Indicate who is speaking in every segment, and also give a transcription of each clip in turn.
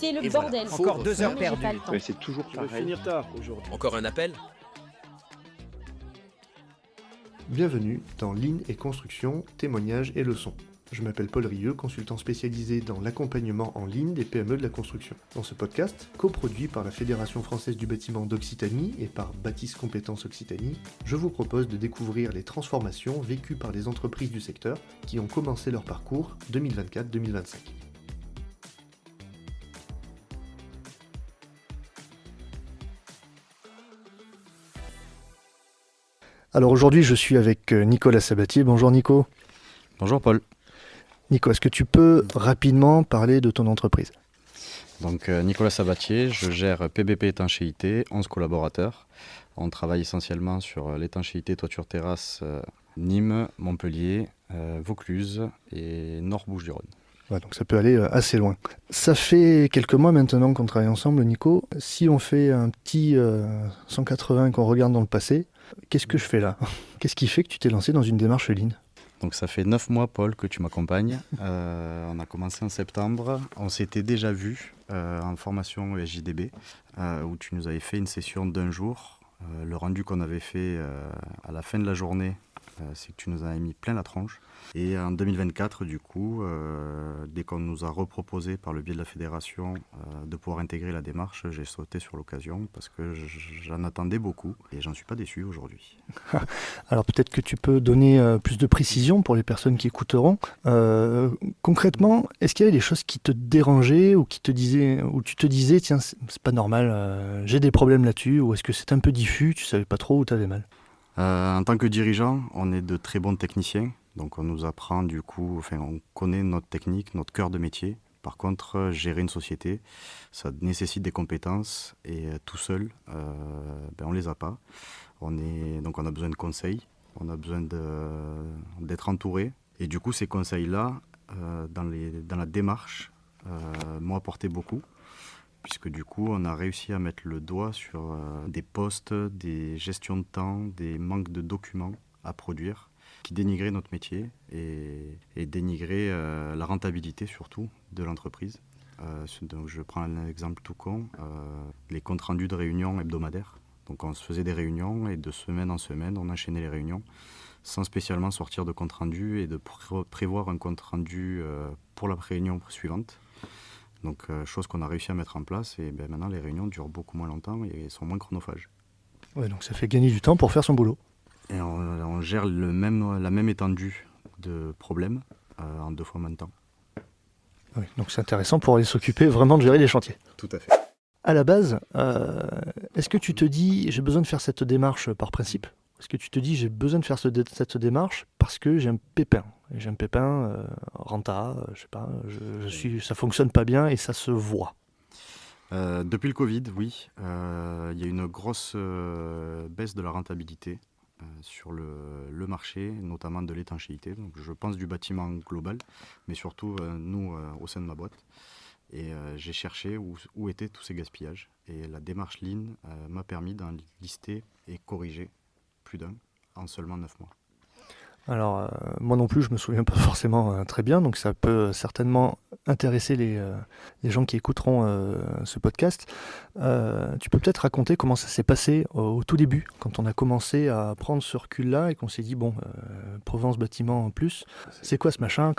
Speaker 1: C'est le
Speaker 2: Et
Speaker 1: bordel.
Speaker 2: voilà. Encore 2 heures
Speaker 1: Non, mais j'ai pas
Speaker 2: perdues.
Speaker 1: le temps.
Speaker 3: Ouais, c'est toujours
Speaker 4: Je vais
Speaker 3: pareil.
Speaker 4: finir tard aujourd'hui.
Speaker 2: Encore un appel?
Speaker 5: Bienvenue dans Lignes et Construction, témoignages et leçons. Je m'appelle Paul Rieux, consultant spécialisé dans l'accompagnement en ligne des PME de la construction. Dans ce podcast, coproduit par la Fédération française du bâtiment d'Occitanie et par Bâtisse Compétences Occitanie, je vous propose de découvrir les transformations vécues par les entreprises du secteur qui ont commencé leur parcours 2024-2025. Alors aujourd'hui, je suis avec Nicolas Sabatier. Bonjour Nico.
Speaker 6: Bonjour Paul.
Speaker 5: Nico, est-ce que tu peux rapidement parler de ton entreprise ?
Speaker 6: Donc Nicolas Sabatier, je gère PBP étanchéité, 11 collaborateurs. On travaille essentiellement sur l'étanchéité toiture terrasse Nîmes, Montpellier, Vaucluse et Nord Bouches-du-Rhône.
Speaker 5: Ouais, donc ça peut aller assez loin. Ça fait quelques mois maintenant qu'on travaille ensemble, Nico. Si on fait un petit 180 qu'on regarde dans le passé, qu'est-ce que je fais là ? Qu'est-ce qui fait que tu t'es lancé dans une démarche Lean ?
Speaker 6: Donc ça fait 9 mois Paul que tu m'accompagnes. On a commencé en septembre. On s'était déjà vu en formation SJDB où tu nous avais fait une session d'1 jour. Le rendu qu'on avait fait à la fin de la journée, c'est que tu nous avais mis plein la tronche. Et en 2024, du coup, dès qu'on nous a reproposé par le biais de la fédération de pouvoir intégrer la démarche, j'ai sauté sur l'occasion parce que j'en attendais beaucoup et j'en suis pas déçu aujourd'hui.
Speaker 5: Alors peut-être que tu peux donner plus de précision pour les personnes qui écouteront. Concrètement, est-ce qu'il y avait des choses qui te dérangeaient ou qui te disaient, ou tu te disais, tiens, c'est pas normal, j'ai des problèmes là-dessus, ou est-ce que c'est un peu diffus, tu savais pas trop où tu avais mal ?
Speaker 6: En tant que dirigeant, on est de très bons techniciens. Donc on nous apprend du coup, on connaît notre technique, notre cœur de métier. Par contre, gérer une société, ça nécessite des compétences et tout seul, on les a pas. Donc on a besoin de conseils, on a besoin d'être entouré. Et du coup, ces conseils-là, dans la démarche, m'ont apporté beaucoup. Puisque du coup, on a réussi à mettre le doigt sur des postes, des gestions de temps, des manques de documents à produire, qui dénigraient notre métier et dénigraient la rentabilité surtout de l'entreprise. Donc je prends un exemple tout con, les comptes rendus de réunions hebdomadaires. Donc on se faisait des réunions et de semaine en semaine, on enchaînait les réunions sans spécialement sortir de compte rendu et de prévoir un compte rendu pour la réunion suivante. Donc chose qu'on a réussi à mettre en place et maintenant les réunions durent beaucoup moins longtemps et sont moins chronophages.
Speaker 5: Ouais, donc ça fait gagner du temps pour faire son boulot.
Speaker 6: Et on gère la même étendue de problèmes en 2 fois moins de temps.
Speaker 5: Oui, donc c'est intéressant pour aller s'occuper vraiment de gérer les chantiers.
Speaker 6: Tout à fait.
Speaker 5: À la base, est-ce que tu te dis j'ai besoin de faire cette démarche par principe ? Est-ce que tu te dis j'ai besoin de faire cette démarche parce que j'ai un pépin ? J'ai un pépin, renta, je sais pas, ça fonctionne pas bien et ça se voit.
Speaker 6: Depuis le Covid, oui, il y a une grosse baisse de la rentabilité sur le marché, notamment de l'étanchéité. Donc, je pense du bâtiment global, mais surtout nous au sein de ma boîte. Et j'ai cherché où étaient tous ces gaspillages. Et la démarche Lean m'a permis d'en lister et corriger plus d'un en seulement 9 mois.
Speaker 5: Alors, moi non plus, je me souviens pas forcément très bien, donc ça peut certainement intéresser les gens qui écouteront ce podcast. Tu peux peut-être raconter comment ça s'est passé au tout début, quand on a commencé à prendre ce recul-là et qu'on s'est dit, bon, Provence Bâtiment en plus, c'est quoi ce machin ?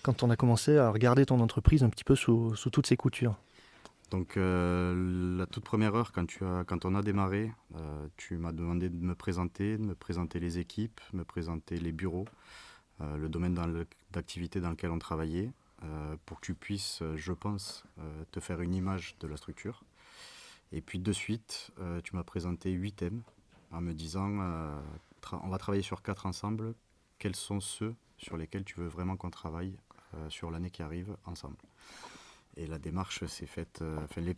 Speaker 5: Quand on a commencé à regarder ton entreprise un petit peu sous toutes ses coutures.
Speaker 6: Donc la toute première heure, quand on a démarré, tu m'as demandé de me présenter les équipes, me présenter les bureaux, le domaine d'activité dans lequel on travaillait, pour que tu puisses, je pense, te faire une image de la structure. Et puis de suite, tu m'as présenté 8 thèmes en me disant on va travailler sur 4 ensemble, quels sont ceux sur lesquels tu veux vraiment qu'on travaille sur l'année qui arrive ensemble. Et la démarche s'est faite,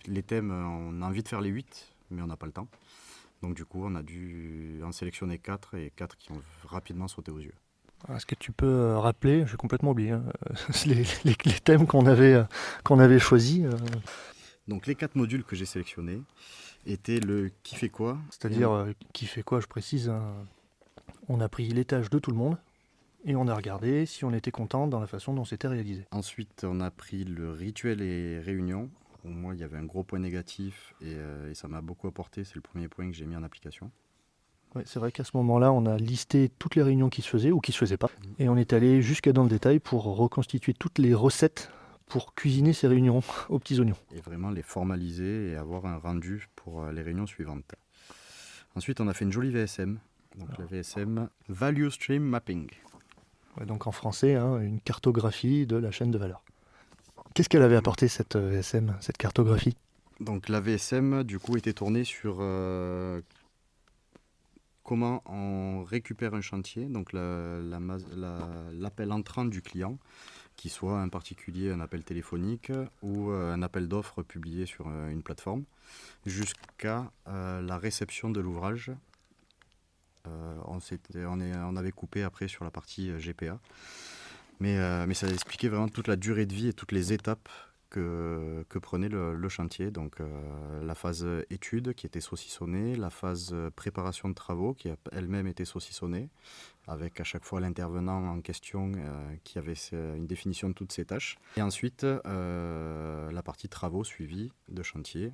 Speaker 6: les thèmes, on a envie de faire les 8, mais on n'a pas le temps. Donc du coup, on a dû en sélectionner 4 et 4 qui ont rapidement sauté aux yeux.
Speaker 5: Est-ce que tu peux rappeler, j'ai complètement oublié, les thèmes qu'on avait choisis
Speaker 6: Donc les 4 modules que j'ai sélectionnés étaient le qui fait quoi.
Speaker 5: C'est-à-dire qui fait quoi, je précise. On a pris l'étage de tout le monde, et on a regardé si on était content dans la façon dont c'était réalisé.
Speaker 6: Ensuite, on a pris le rituel et réunion. Où moi, il y avait un gros point négatif et ça m'a beaucoup apporté. C'est le premier point que j'ai mis en application.
Speaker 5: Ouais, c'est vrai qu'à ce moment-là, on a listé toutes les réunions qui se faisaient ou qui se faisaient pas. Et on est allé jusqu'à dans le détail pour reconstituer toutes les recettes pour cuisiner ces réunions aux petits oignons.
Speaker 6: Et vraiment les formaliser et avoir un rendu pour les réunions suivantes. Ensuite, on a fait une jolie VSM. Donc la VSM, Value Stream Mapping.
Speaker 5: Ouais, donc en français, hein, une cartographie de la chaîne de valeur. Qu'est-ce qu'elle avait apporté cette VSM, cette cartographie?
Speaker 6: Donc la VSM, du coup, était tournée sur comment on récupère un chantier, donc l'appel entrant du client, qui soit un particulier, un appel téléphonique ou un appel d'offres publié sur une plateforme, jusqu'à la réception de l'ouvrage. On avait coupé après sur la partie GPA. Mais ça expliquait vraiment toute la durée de vie et toutes les étapes que prenait le chantier. Donc la phase étude qui était saucissonnée, la phase préparation de travaux qui a elle-même été saucissonnée, avec à chaque fois l'intervenant en question qui avait une définition de toutes ses tâches. Et ensuite la partie travaux suivie de chantier,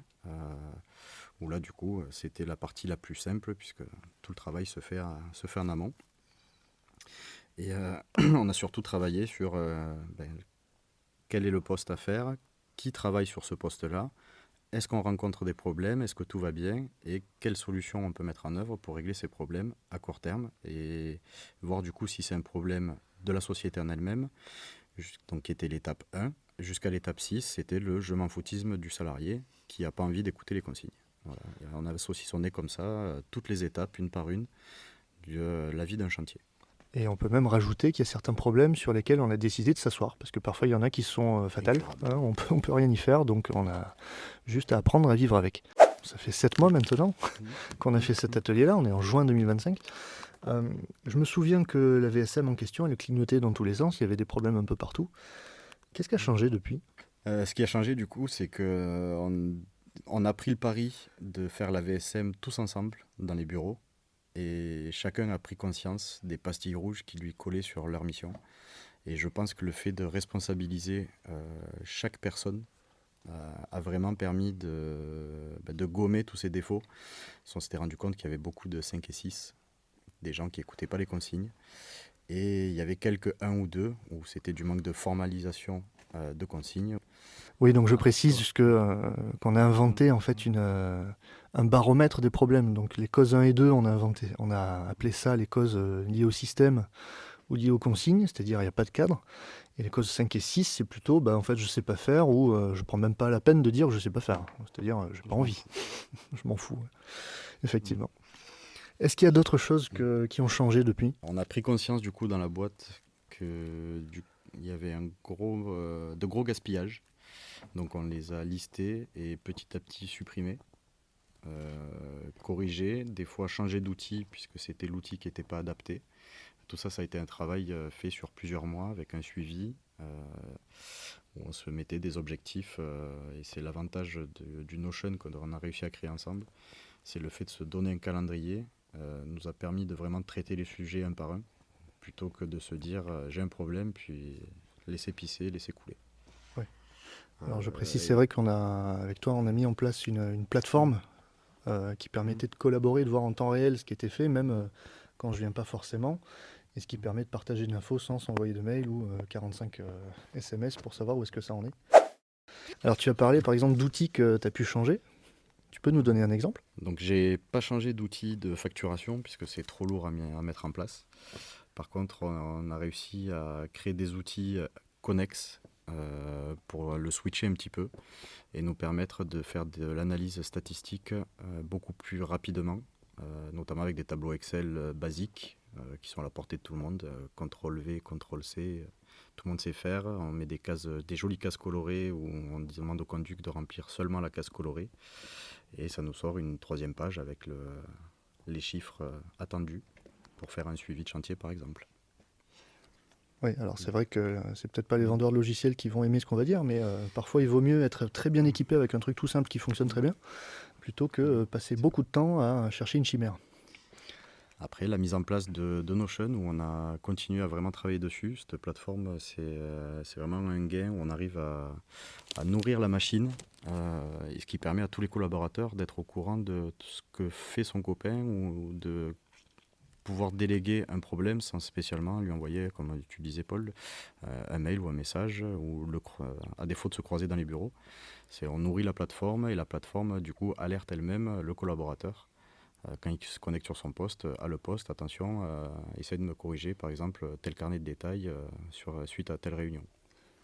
Speaker 6: où là du coup c'était la partie la plus simple puisque tout le travail se fait en amont. Et on a surtout travaillé sur quel est le poste à faire, qui travaille sur ce poste-là, est-ce qu'on rencontre des problèmes, est-ce que tout va bien, et quelles solutions on peut mettre en œuvre pour régler ces problèmes à court terme, et voir du coup si c'est un problème de la société en elle-même, donc qui était l'étape 1, jusqu'à l'étape 6, c'était le je m'en foutisme du salarié qui n'a pas envie d'écouter les consignes. Voilà. Et on a saucissonné comme ça toutes les étapes, une par une, de la vie d'un chantier.
Speaker 5: Et on peut même rajouter qu'il y a certains problèmes sur lesquels on a décidé de s'asseoir, parce que parfois il y en a qui sont fatales, hein, on peut rien y faire, donc on a juste à apprendre à vivre avec. Ça fait 7 mois maintenant qu'on a fait cet atelier-là, on est en juin 2025. Je me souviens que la VSM en question, elle clignotait dans tous les sens, il y avait des problèmes un peu partout. Qu'est-ce qui a changé depuis?
Speaker 6: Ce qui a changé du coup, c'est qu'on a pris le pari de faire la VSM tous ensemble dans les bureaux. Et chacun a pris conscience des pastilles rouges qui lui collaient sur leur mission. Et je pense que le fait de responsabiliser chaque personne a vraiment permis de gommer tous ces défauts. On s'était rendu compte qu'il y avait beaucoup de 5 et 6, des gens qui n'écoutaient pas les consignes. Et il y avait quelques 1 ou 2 où c'était du manque de formalisation de consignes.
Speaker 5: Oui, donc je précise qu'on a inventé en fait un baromètre des problèmes. Donc les causes 1 et 2, on a appelé ça les causes liées au système ou liées aux consignes, c'est-à-dire il n'y a pas de cadre. Et les causes 5 et 6, c'est plutôt en fait je sais pas faire ou je prends même pas la peine de dire que je sais pas faire. C'est-à-dire j'ai pas envie. Je m'en fous. Ouais. Effectivement. Est-ce qu'il y a d'autres choses qui ont changé depuis?
Speaker 6: On a pris conscience du coup dans la boîte qu'il y avait de gros gaspillages. Donc on les a listés et petit à petit supprimés, corrigés, des fois changés d'outil puisque c'était l'outil qui n'était pas adapté. Tout ça, ça a été un travail fait sur plusieurs mois avec un suivi où on se mettait des objectifs et c'est l'avantage du Notion qu'on a réussi à créer ensemble. C'est le fait de se donner un calendrier nous a permis de vraiment traiter les sujets un par un plutôt que de se dire j'ai un problème puis laisser pisser, laisser couler.
Speaker 5: Alors je précise, c'est vrai avec toi, on a mis en place une plateforme qui permettait de collaborer, de voir en temps réel ce qui était fait, même quand je viens pas forcément, et ce qui permet de partager de l'info sans s'envoyer de mail ou 45 SMS pour savoir où est-ce que ça en est. Alors tu as parlé par exemple d'outils que tu as pu changer. Tu peux nous donner un exemple?
Speaker 6: Donc j'ai pas changé d'outil de facturation puisque c'est trop lourd à mettre en place. Par contre, on a réussi à créer des outils connexes pour le switcher un petit peu et nous permettre de faire de l'analyse statistique beaucoup plus rapidement, notamment avec des tableaux Excel basiques qui sont à la portée de tout le monde, CTRL-V, CTRL-C, tout le monde sait faire. On met des jolies cases colorées où on demande au conduc de remplir seulement la case colorée et ça nous sort une 3e page avec les chiffres attendus pour faire un suivi de chantier par exemple.
Speaker 5: Oui, alors c'est vrai que c'est peut-être pas les vendeurs de logiciels qui vont aimer ce qu'on va dire, mais parfois il vaut mieux être très bien équipé avec un truc tout simple qui fonctionne très bien, plutôt que passer beaucoup de temps à chercher une chimère.
Speaker 6: Après, la mise en place de Notion, où on a continué à vraiment travailler dessus, cette plateforme, c'est vraiment un gain où on arrive à nourrir la machine, et ce qui permet à tous les collaborateurs d'être au courant de tout ce que fait son copain ou de pouvoir déléguer un problème sans spécialement lui envoyer, comme tu disais Paul, un mail ou un message, ou à défaut de se croiser dans les bureaux. On nourrit la plateforme et la plateforme du coup alerte elle-même le collaborateur. Quand il se connecte sur son poste, à le poste, attention, essaye de me corriger par exemple tel carnet de détails suite à telle réunion.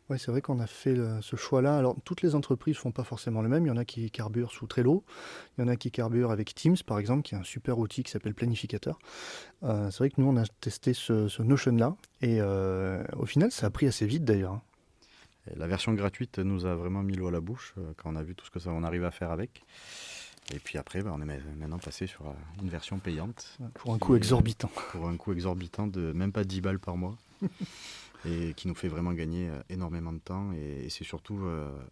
Speaker 5: Ouais, c'est vrai qu'on a fait ce choix-là. Alors, toutes les entreprises font pas forcément le même. Il y en a qui carburent sous Trello, il y en a qui carburent avec Teams, par exemple, qui est un super outil qui s'appelle Planificateur. C'est vrai que nous, on a testé ce Notion-là, et au final, ça a pris assez vite d'ailleurs, hein.
Speaker 6: Et la version gratuite nous a vraiment mis l'eau à la bouche quand on a vu tout ce que on arrive à faire avec. Et puis après, on est maintenant passé sur une version payante.
Speaker 5: Pour un coût exorbitant.
Speaker 6: Pour un coût exorbitant de même pas 10 balles par mois. Et qui nous fait vraiment gagner énormément de temps. Et c'est surtout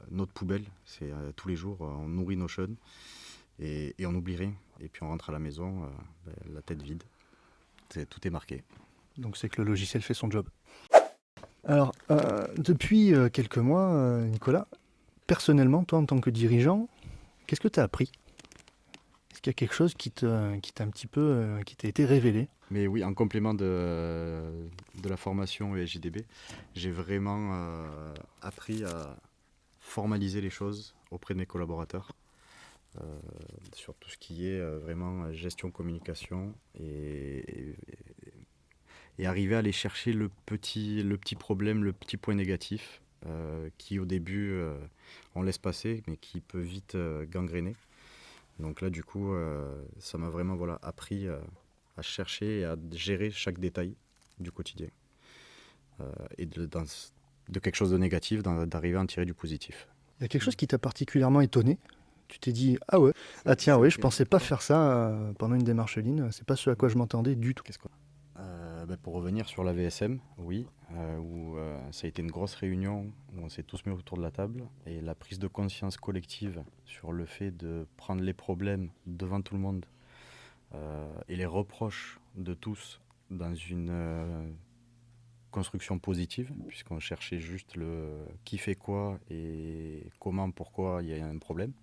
Speaker 6: notre poubelle. C'est tous les jours, on nourrit Notion et on n'oublie rien. Et puis on rentre à la maison, la tête vide. Tout est marqué.
Speaker 5: Donc c'est que le logiciel fait son job. Alors, depuis quelques mois, Nicolas, personnellement, toi en tant que dirigeant, qu'est-ce que tu as appris? Est-ce qu'il y a quelque chose qui t'a un petit peu, qui t'a été révélé?
Speaker 6: Mais oui, en complément de la formation ESJDB, j'ai vraiment appris à formaliser les choses auprès de mes collaborateurs sur tout ce qui est vraiment gestion communication et arriver à aller chercher le petit problème, le petit point négatif qui au début on laisse passer mais qui peut vite gangréner. Donc là du coup ça m'a vraiment appris à chercher et à gérer chaque détail du quotidien et de quelque chose de négatif d'arriver à en tirer du positif.
Speaker 5: Il y a quelque chose qui t'a particulièrement étonné? Tu t'es dit, ah ouais, ah tiens, ouais, je pensais pas faire ça pendant une démarche ligne, c'est pas ce à quoi je m'entendais du tout.
Speaker 6: Pour revenir sur la VSM, oui, où ça a été une grosse réunion où on s'est tous mis autour de la table et la prise de conscience collective sur le fait de prendre les problèmes devant tout le monde et les reproches de tous dans une construction positive, puisqu'on cherchait juste le qui fait quoi et comment, pourquoi il y a un problème.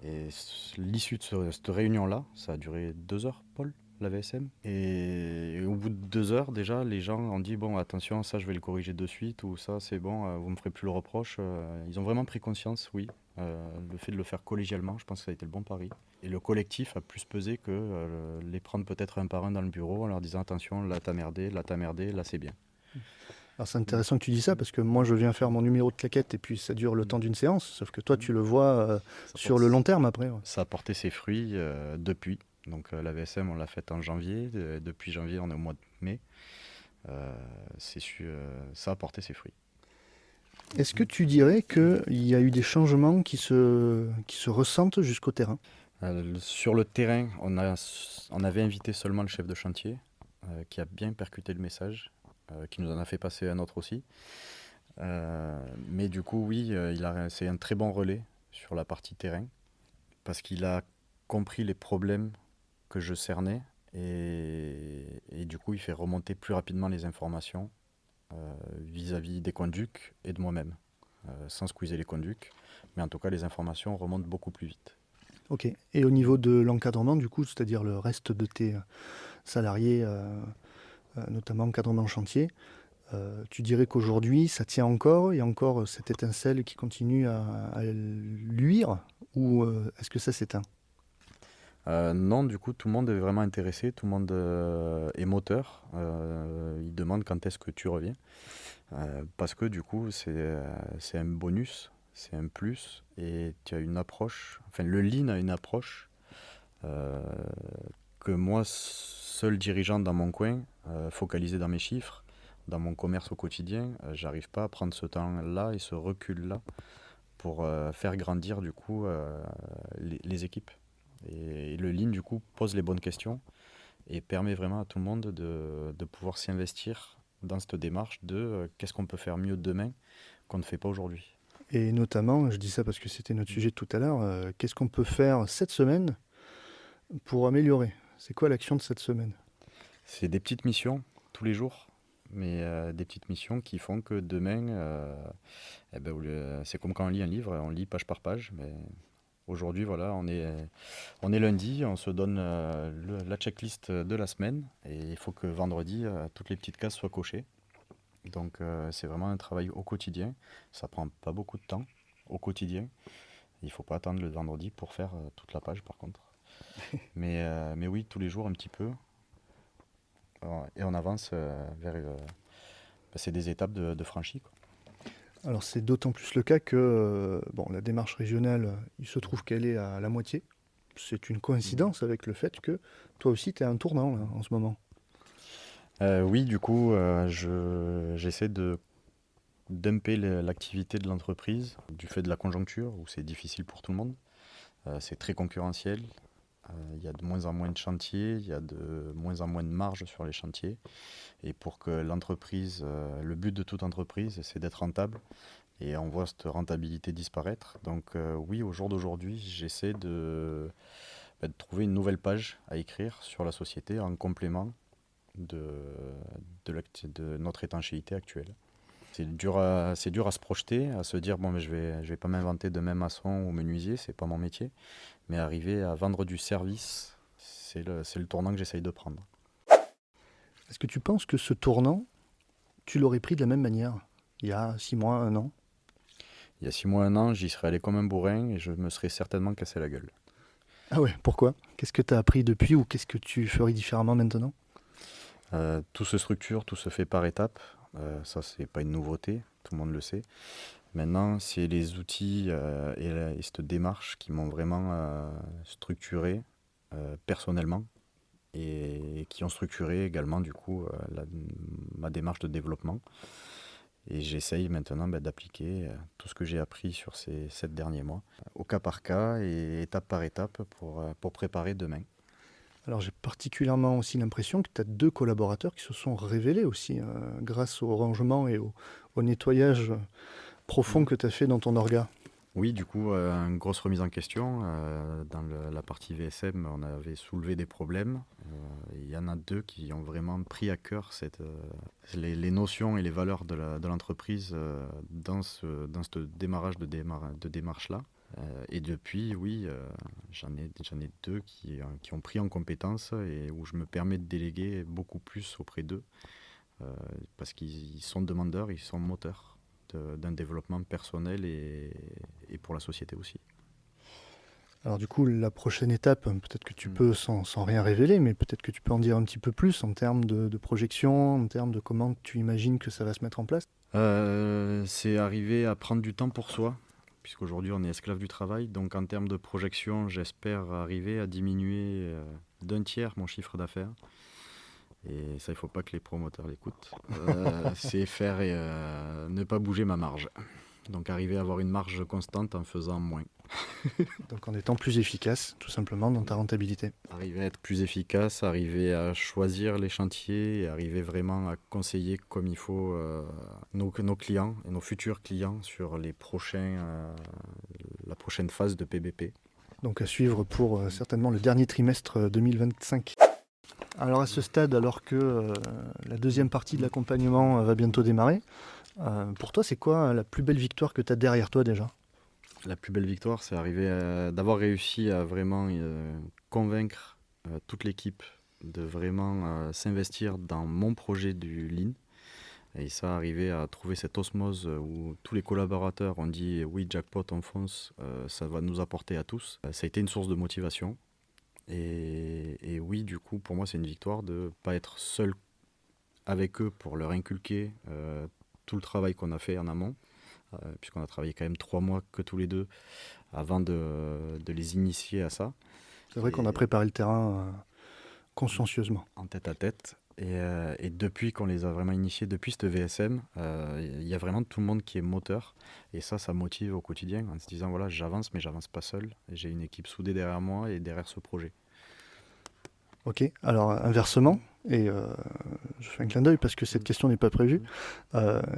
Speaker 6: Et l'issue de cette réunion-là, ça a duré 2 heures, Paul, la VSM. Et au bout de 2 heures, déjà, les gens ont dit, bon, attention, ça, je vais le corriger de suite, ou ça, c'est bon, vous me ferez plus le reproche. Ils ont vraiment pris conscience, oui. Le fait de le faire collégialement, je pense que ça a été le bon pari. Et le collectif a plus pesé que les prendre peut-être un par un dans le bureau en leur disant, attention, là, t'as merdé, là, c'est bien.
Speaker 5: Alors c'est intéressant que tu dis ça parce que moi je viens faire mon numéro de claquette et puis ça dure le temps d'une séance, sauf que toi tu le vois sur le long terme après. Ouais.
Speaker 6: Ça a porté ses fruits depuis. Donc la VSM on l'a faite en janvier, depuis janvier on est au mois de mai. Ça a porté ses fruits.
Speaker 5: Est-ce que tu dirais qu'il y a eu des changements qui se ressentent jusqu'au terrain?
Speaker 6: Sur le terrain, on avait invité seulement le chef de chantier qui a bien percuté le message, qui nous en a fait passer un autre aussi. Mais du coup, oui, c'est un très bon relais sur la partie terrain parce qu'il a compris les problèmes que je cernais et du coup, il fait remonter plus rapidement les informations vis-à-vis des conducs et de moi-même, sans squeezer les conducs. Mais en tout cas, les informations remontent beaucoup plus vite.
Speaker 5: Ok. Et au niveau de l'encadrement, du coup, c'est-à-dire le reste de tes salariés, notamment encadrement chantier, tu dirais qu'aujourd'hui, ça tient encore, il y a encore cette étincelle qui continue à luire, ou est-ce que ça s'éteint?
Speaker 6: Non, du coup, tout le monde est vraiment intéressé, tout le monde est moteur. Il demande quand est-ce que tu reviens. Parce que du coup, c'est un bonus, c'est un plus, et tu as une approche, enfin le Lean a une approche que moi, seul dirigeant dans mon coin, focalisé dans mes chiffres, dans mon commerce au quotidien, j'arrive pas à prendre ce temps-là et ce recul-là pour faire grandir du coup les équipes. Et le Lean du coup pose les bonnes questions et permet vraiment à tout le monde de pouvoir s'investir dans cette démarche de qu'est-ce qu'on peut faire mieux demain qu'on ne fait pas aujourd'hui.
Speaker 5: Et notamment, je dis ça parce que c'était notre sujet de tout à l'heure, qu'est-ce qu'on peut faire cette semaine pour améliorer? C'est quoi l'action de cette semaine?
Speaker 6: C'est des petites missions tous les jours, mais des petites missions qui font que demain, c'est comme quand on lit un livre, on lit page par page. Mais aujourd'hui, voilà, on est lundi, on se donne la checklist de la semaine et il faut que vendredi, toutes les petites cases soient cochées. Donc c'est vraiment un travail au quotidien. Ça prend pas beaucoup de temps au quotidien. Il ne faut pas attendre le vendredi pour faire toute la page par contre. Mais oui, tous les jours un petit peu. Et on avance vers... c'est des étapes de franchie, quoi.
Speaker 5: Alors c'est d'autant plus le cas que bon, la démarche régionale, il se trouve qu'elle est à la moitié. C'est une coïncidence avec le fait que toi aussi tu es à un tournant là, en ce moment.
Speaker 6: Oui, du coup, j'essaie de dumper l'activité de l'entreprise du fait de la conjoncture où c'est difficile pour tout le monde. C'est très concurrentiel. Il y a de moins en moins de chantiers, il y a de moins en moins de marge sur les chantiers. Et pour que l'entreprise, le but de toute entreprise, c'est d'être rentable. Et on voit cette rentabilité disparaître. Donc oui, au jour d'aujourd'hui, j'essaie de trouver une nouvelle page à écrire sur la société en complément de, de notre étanchéité actuelle. C'est dur à se projeter, à se dire bon, mais je vais pas m'inventer de même maçon ou menuisier, c'est pas mon métier. Mais arriver à vendre du service, c'est le tournant que j'essaye de prendre.
Speaker 5: Est-ce que tu penses que ce tournant, tu l'aurais pris de la même manière il y a 6 mois, 1 an?
Speaker 6: Il y a 6 mois, 1 an, j'y serais allé comme un bourrin et je me serais certainement cassé la gueule.
Speaker 5: Ah ouais, pourquoi? Qu'est-ce que tu as appris depuis ou qu'est-ce que tu ferais différemment maintenant?
Speaker 6: Tout se structure, tout se fait par étapes. Ça, c'est pas une nouveauté, tout le monde le sait. Maintenant, c'est les outils et cette démarche qui m'ont vraiment structuré personnellement et qui ont structuré également du coup ma démarche de développement. Et j'essaye maintenant d'appliquer tout ce que j'ai appris sur ces 7 derniers mois, au cas par cas et étape par étape pour préparer demain.
Speaker 5: Alors j'ai particulièrement aussi l'impression que tu as 2 collaborateurs qui se sont révélés aussi grâce au rangement et au nettoyage profond que tu as fait dans ton orga.
Speaker 6: Oui, du coup, une grosse remise en question. Dans la partie VSM, on avait soulevé des problèmes. Il y en a 2 qui ont vraiment pris à cœur les notions et les valeurs de l'entreprise dans ce démarrage de démarche-là. Et depuis, oui, j'en ai 2 qui ont pris en compétence et où je me permets de déléguer beaucoup plus auprès d'eux parce qu'ils sont demandeurs, ils sont moteurs d'un développement personnel et pour la société aussi.
Speaker 5: Alors du coup, la prochaine étape, peut-être que tu peux, sans rien révéler, mais peut-être que tu peux en dire un petit peu plus en termes de projection, en termes de comment tu imagines que ça va se mettre en place.
Speaker 6: C'est arriver à prendre du temps pour soi, puisqu'aujourd'hui on est esclave du travail. Donc en termes de projection, j'espère arriver à diminuer d'un tiers mon chiffre d'affaires. Et ça, il ne faut pas que les promoteurs l'écoutent. C'est faire et ne pas bouger ma marge. Donc arriver à avoir une marge constante en faisant moins.
Speaker 5: Donc en étant plus efficace, tout simplement, dans ta rentabilité.
Speaker 6: Arriver à être plus efficace, arriver à choisir les chantiers et arriver vraiment à conseiller comme il faut nos clients et nos futurs clients sur la prochaine phase de PBP.
Speaker 5: Donc à suivre pour certainement le dernier trimestre 2025. Alors à ce stade, alors que la deuxième partie de l'accompagnement va bientôt démarrer, pour toi c'est quoi la plus belle victoire que tu as derrière toi déjà?
Speaker 6: La plus belle victoire, c'est d'avoir réussi à vraiment convaincre toute l'équipe de vraiment s'investir dans mon projet du Lean. Et ça, arriver à trouver cette osmose où tous les collaborateurs ont dit oui, jackpot, on fonce, ça va nous apporter à tous. Ça a été une source de motivation. Et oui, du coup, pour moi, c'est une victoire de ne pas être seul avec eux pour leur inculquer tout le travail qu'on a fait en amont, puisqu'on a travaillé quand même 3 mois que tous les deux avant de les initier à ça.
Speaker 5: C'est vrai qu'on a préparé le terrain consciencieusement.
Speaker 6: En tête à tête. Et depuis qu'on les a vraiment initiés, depuis cette VSM, il y a vraiment tout le monde qui est moteur. Et ça motive au quotidien en se disant voilà, j'avance, mais j'avance pas seul. Et j'ai une équipe soudée derrière moi et derrière ce projet.
Speaker 5: Ok, alors inversement, et je fais un clin d'œil parce que cette question n'est pas prévue,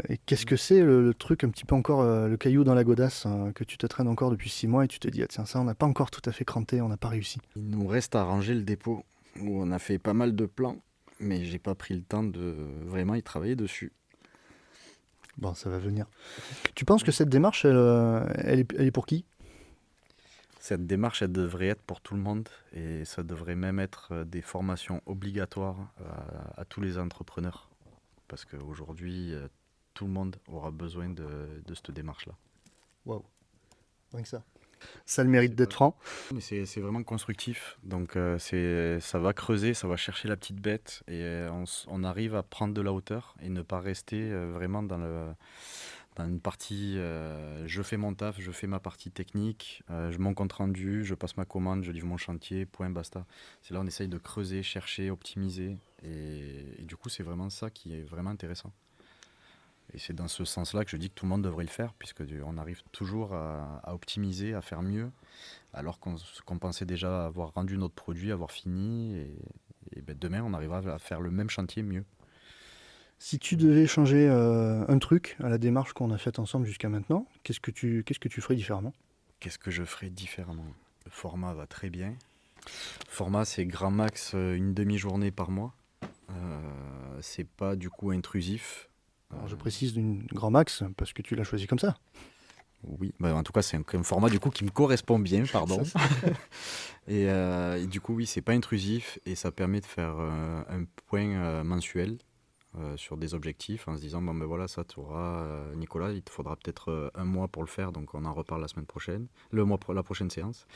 Speaker 5: et qu'est-ce que c'est le truc un petit peu encore, le caillou dans la godasse que tu te traînes encore depuis 6 mois et tu te dis, ah tiens, ça on n'a pas encore tout à fait cranté, on n'a pas réussi.
Speaker 6: Il nous reste à ranger le dépôt où on a fait pas mal de plans, mais j'ai pas pris le temps de vraiment y travailler dessus.
Speaker 5: Bon, ça va venir. Tu penses que cette démarche, elle est pour qui?
Speaker 6: Cette démarche, elle devrait être pour tout le monde et ça devrait même être des formations obligatoires à tous les entrepreneurs. Parce qu'aujourd'hui, tout le monde aura besoin de cette démarche-là.
Speaker 5: Waouh, rien que ça. Ça a le mérite
Speaker 6: C'est
Speaker 5: d'être
Speaker 6: pas...
Speaker 5: franc.
Speaker 6: Mais c'est vraiment constructif. Donc ça va creuser, ça va chercher la petite bête et on arrive à prendre de la hauteur et ne pas rester vraiment dans une partie, je fais mon taf, je fais ma partie technique, mon compte rendu, je passe ma commande, je livre mon chantier, point, basta. C'est là on essaye de creuser, chercher, optimiser. Et du coup, c'est vraiment ça qui est vraiment intéressant. Et c'est dans ce sens-là que je dis que tout le monde devrait le faire, puisque on arrive toujours à optimiser, à faire mieux, alors qu'on pensait déjà avoir rendu notre produit, avoir fini. Et ben demain, on arrivera à faire le même chantier mieux.
Speaker 5: Si tu devais changer un truc à la démarche qu'on a faite ensemble jusqu'à maintenant, qu'est-ce que tu ferais différemment?
Speaker 6: Qu'est-ce que je ferais différemment? Le format va très bien. Le format, c'est grand max une demi-journée par mois. C'est pas du coup intrusif.
Speaker 5: Alors je précise d'une grand max parce que tu l'as choisi comme ça.
Speaker 6: Oui, bah, en tout cas, c'est un format du coup qui me correspond bien, pardon.
Speaker 5: Ça,
Speaker 6: Et du coup, oui, c'est pas intrusif et ça permet de faire un point mensuel sur des objectifs en se disant bon ben voilà, ça tu auras Nicolas, il te faudra peut-être un mois pour le faire, donc on en reparle la semaine prochaine, la prochaine séance.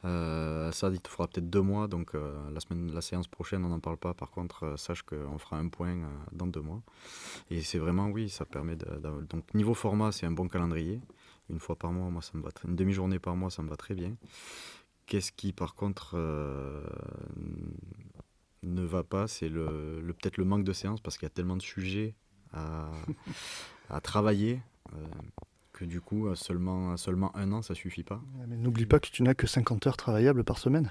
Speaker 6: Ça, il te faudra peut-être 2 mois, donc la séance prochaine, on n'en parle pas. Par contre, sache qu'on fera un point dans 2 mois. Et c'est vraiment, oui, ça permet donc niveau format, c'est un bon calendrier. Une fois par mois, moi, ça me va. Une demi-journée par mois, ça me va très bien. Qu'est-ce qui, par contre, ne va pas, c'est peut-être le manque de séances, parce qu'il y a tellement de sujets à, à travailler que du coup, seulement un an, ça suffit pas.
Speaker 5: mais n'oublie pas que tu n'as que 50 heures travaillables par semaine.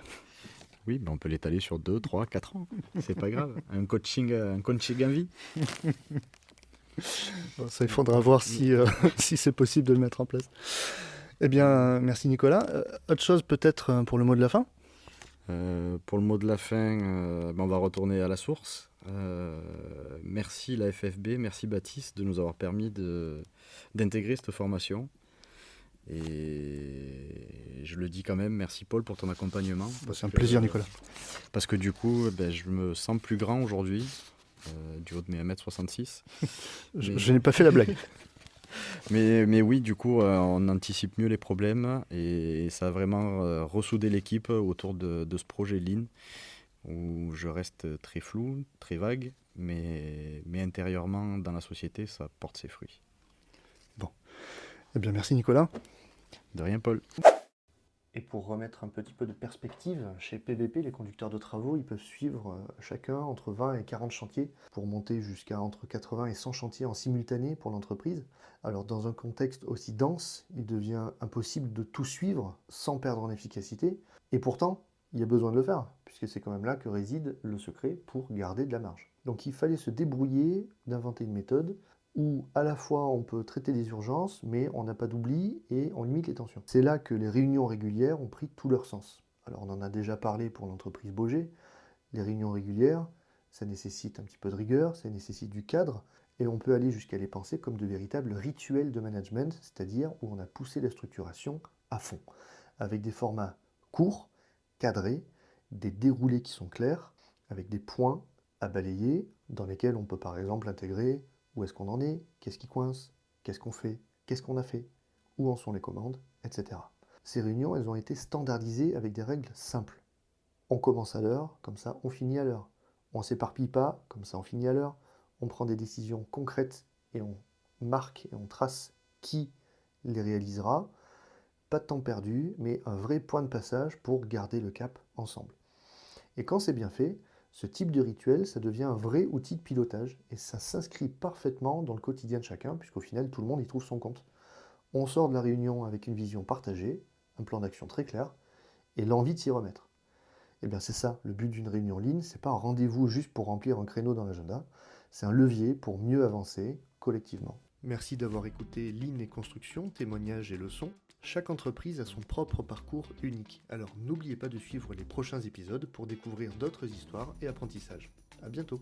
Speaker 6: Oui, ben on peut l'étaler sur 2, 3, 4 ans. C'est pas grave. Un coaching à vie.
Speaker 5: Bon, ça, il faudra voir si, si c'est possible de le mettre en place. Eh bien, merci Nicolas. Autre chose peut-être pour le mot de la fin?
Speaker 6: Pour le mot de la fin, ben on va retourner à la source. Merci la FFB, merci Baptiste de nous avoir permis d'intégrer cette formation. Et je le dis quand même, merci Paul pour ton accompagnement.
Speaker 5: C'est un plaisir Nicolas.
Speaker 6: Parce que du coup, ben, je me sens plus grand aujourd'hui, du haut de mes 1m66.
Speaker 5: Je n'ai pas fait la blague.
Speaker 6: Mais oui, du coup, on anticipe mieux les problèmes et ça a vraiment ressoudé l'équipe autour de ce projet Lean où je reste très flou, très vague, mais intérieurement, dans la société, ça porte ses fruits.
Speaker 5: Bon. Eh bien, merci Nicolas.
Speaker 6: De rien, Paul.
Speaker 5: Et pour remettre un petit peu de perspective, chez PVP, les conducteurs de travaux, ils peuvent suivre chacun entre 20 et 40 chantiers pour monter jusqu'à entre 80 et 100 chantiers en simultané pour l'entreprise. Alors dans un contexte aussi dense, il devient impossible de tout suivre sans perdre en efficacité. Et pourtant, il y a besoin de le faire, puisque c'est quand même là que réside le secret pour garder de la marge. Donc il fallait se débrouiller d'inventer une méthode où à la fois on peut traiter des urgences, mais on n'a pas d'oubli et on limite les tensions. C'est là que les réunions régulières ont pris tout leur sens. Alors on en a déjà parlé pour l'entreprise Boger. Les réunions régulières, ça nécessite un petit peu de rigueur, ça nécessite du cadre, et on peut aller jusqu'à les penser comme de véritables rituels de management, c'est-à-dire où on a poussé la structuration à fond, avec des formats courts, cadrés, des déroulés qui sont clairs, avec des points à balayer, dans lesquels on peut par exemple intégrer où est-ce qu'on en est, qu'est-ce qui coince, qu'est-ce qu'on fait, qu'est-ce qu'on a fait, où en sont les commandes, etc. Ces réunions, elles ont été standardisées avec des règles simples. On commence à l'heure, comme ça on finit à l'heure. On ne s'éparpille pas, comme ça on finit à l'heure. On prend des décisions concrètes et on marque et on trace qui les réalisera. Pas de temps perdu, mais un vrai point de passage pour garder le cap ensemble. Et quand c'est bien fait, ce type de rituel, ça devient un vrai outil de pilotage et ça s'inscrit parfaitement dans le quotidien de chacun, puisqu'au final, tout le monde y trouve son compte. On sort de la réunion avec une vision partagée, un plan d'action très clair et l'envie de s'y remettre. Et bien c'est ça, le but d'une réunion Lean, c'est pas un rendez-vous juste pour remplir un créneau dans l'agenda, c'est un levier pour mieux avancer collectivement. Merci d'avoir écouté Lean et Construction, témoignages et leçons. Chaque entreprise a son propre parcours unique, alors n'oubliez pas de suivre les prochains épisodes pour découvrir d'autres histoires et apprentissages. À bientôt.